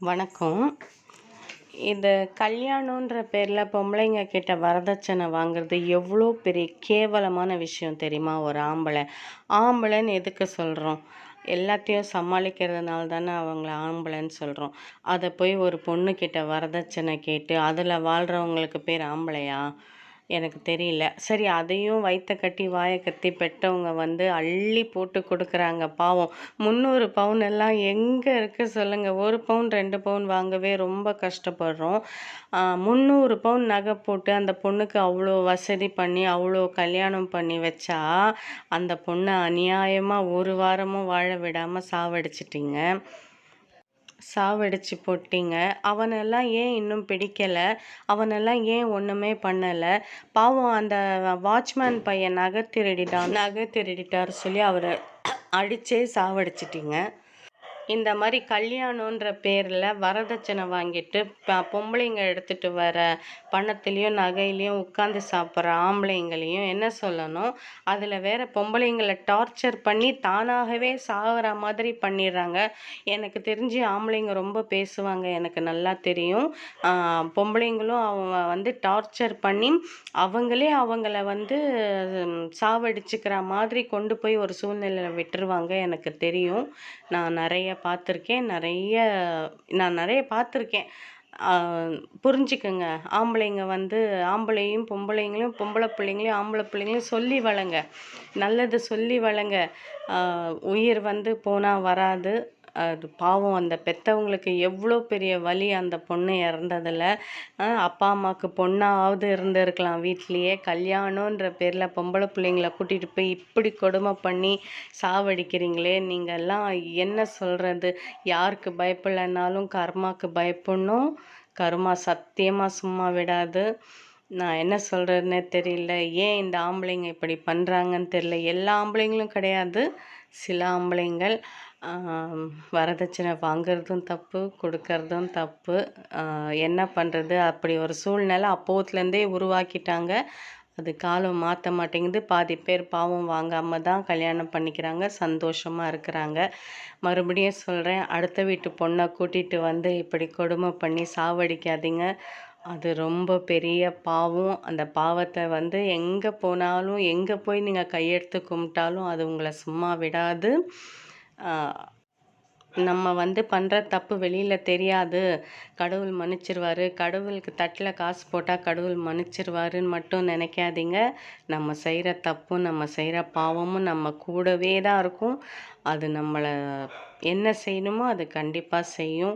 வணக்கம். இது கல்யாணன்ற பேரில் பொம்பளைங்க கிட்ட வரதட்சணை வாங்குறது எவ்வளோ பெரிய கேவலமான விஷயம் தெரியுமா? ஒரு ஆம்பளைன்னு எதுக்கு சொல்கிறோம்? எல்லாத்தையும் சமாளிக்கிறதுனால தானே அவங்கள ஆம்பளைன்னு சொல்கிறோம். அதை போய் ஒரு பொண்ணுக்கிட்ட வரதட்சணை கேட்டு அதில் வாழ்கிறவங்களுக்கு பேர் ஆம்பளையா? எனக்கு தெரியல. சரி, அதையும் வயிற்ற கட்டி வாயை கத்தி பெற்றவங்க அள்ளி போட்டு கொடுக்குறாங்க பாவம். 300 பவுன் எல்லாம் எங்கே இருக்குது சொல்லுங்கள்? 1 பவுன் 2 பவுன் வாங்கவே ரொம்ப கஷ்டப்படுறோம். 300 பவுன் நகை போட்டு அந்த பொண்ணுக்கு அவ்வளோ வசதி பண்ணி அவ்வளோ கல்யாணம் பண்ணி வச்சா அந்த பொண்ணை அநியாயமாக 1 வாரமும் வாழ விடாமல் சாவடிச்சு போட்டீங்க. அவனெல்லாம் ஏன் இன்னும் பிடிக்கலை? அவனெல்லாம் ஏன் ஒன்றுமே பண்ணலை? பாவம், அந்த வாட்ச்மேன் பையன் நகை திருடிட்டார் சொல்லி அவரை அடிச்சே சாவடிச்சிட்டீங்க. இந்த மாதிரி கல்யாணன்ற பேரில் வரதட்சணை வாங்கிட்டு பொம்பளைங்க எடுத்துகிட்டு வர பணத்துலேயும் நகையிலையும் உட்காந்து சாப்பிட்ற ஆம்பளைங்களையும் என்ன சொல்லணும்? அதில் வேற பொம்பளைங்களை டார்ச்சர் பண்ணி தானாகவே சாகிற மாதிரி பண்ணிடுறாங்க. எனக்கு தெரிஞ்சு ஆம்பளைங்க ரொம்ப பேசுவாங்க, எனக்கு நல்லா தெரியும். பொம்பளைங்களும் அவங்க டார்ச்சர் பண்ணி அவங்களே அவங்கள சாவடிச்சுக்கிற மாதிரி கொண்டு போய் ஒரு சூழ்நிலையில் விட்டுருவாங்க. எனக்கு தெரியும். நான் நிறைய பார்த்துருக்கேன். புரிஞ்சுக்கங்க. ஆம்பளைங்க ஆம்பளையும் பொம்பளைங்களையும், பொம்பளை பிள்ளைங்களையும் ஆம்பளை பிள்ளைங்களையும் சொல்லி வளங்க, நல்லது சொல்லி வளங்க. உயிர் போனால் வராது. அது பாவம், அந்த பெற்றவங்களுக்கு எவ்வளோ பெரிய வலி அந்த பொண்ணு இறந்ததில். அப்பா அம்மாவுக்கு பொண்ணாவது இருந்திருக்கலாம் வீட்லேயே. கல்யாணன்ற பேரில் பொம்பளை பிள்ளைங்கள கூட்டிகிட்டு போய் இப்படி கொடுமை பண்ணி சாவடிக்கிறீங்களே, நீங்கள்லாம் என்ன சொல்கிறது? யாருக்கு பயப்படலைன்னாலும் கர்மாவுக்கு பயப்படணும். கர்மா சத்தியமாக சும்மா விடாது. நான் என்ன சொல்கிறதுனே தெரியல. ஏன் இந்த ஆம்பளைங்க இப்படி பண்ணுறாங்கன்னு தெரியல. எல்லா ஆம்பளைங்களும் கிடையாது, சில ஆம்பளைங்கள். வரதட்சணை வாங்குறதும் தப்பு, கொடுக்கறதும் தப்பு. என்ன பண்ணுறது? அப்படி ஒரு சூழ்நிலை அப்போத்துலேருந்தே உருவாக்கிட்டாங்க. அது காலம் மாற்ற மாட்டேங்குது. பாதி பேர் பாவம் வாங்காமல் தான் கல்யாணம் பண்ணிக்கிறாங்க, சந்தோஷமாக இருக்கிறாங்க. மறுபடியும் சொல்கிறேன், அடுத்த வீட்டு பொண்ணை கூட்டிகிட்டு இப்படி கொடுமை பண்ணி சாவடிக்காதீங்க. அது ரொம்ப பெரிய பாவம். அந்த பாவத்தை எங்கே போனாலும், எங்கே போய் நீங்கள் கையெடுத்து கும்பிட்டாலும் அது உங்களை சும்மா விடாது. நம்ம பண்ணுற தப்பு வெளியில் தெரியாது, கடவுள் மன்னிச்சிருவார், கடவுளுக்கு தட்டில் காசு போட்டால் கடவுள் மன்னிச்சிருவாருன்னு மட்டும் நினைக்காதீங்க. நம்ம செய்கிற தப்பும் நம்ம செய்கிற பாவமும் நம்ம கூடவே தான் இருக்கும். அது நம்மளை என்ன செய்யணுமோ அது கண்டிப்பாக செய்யும்.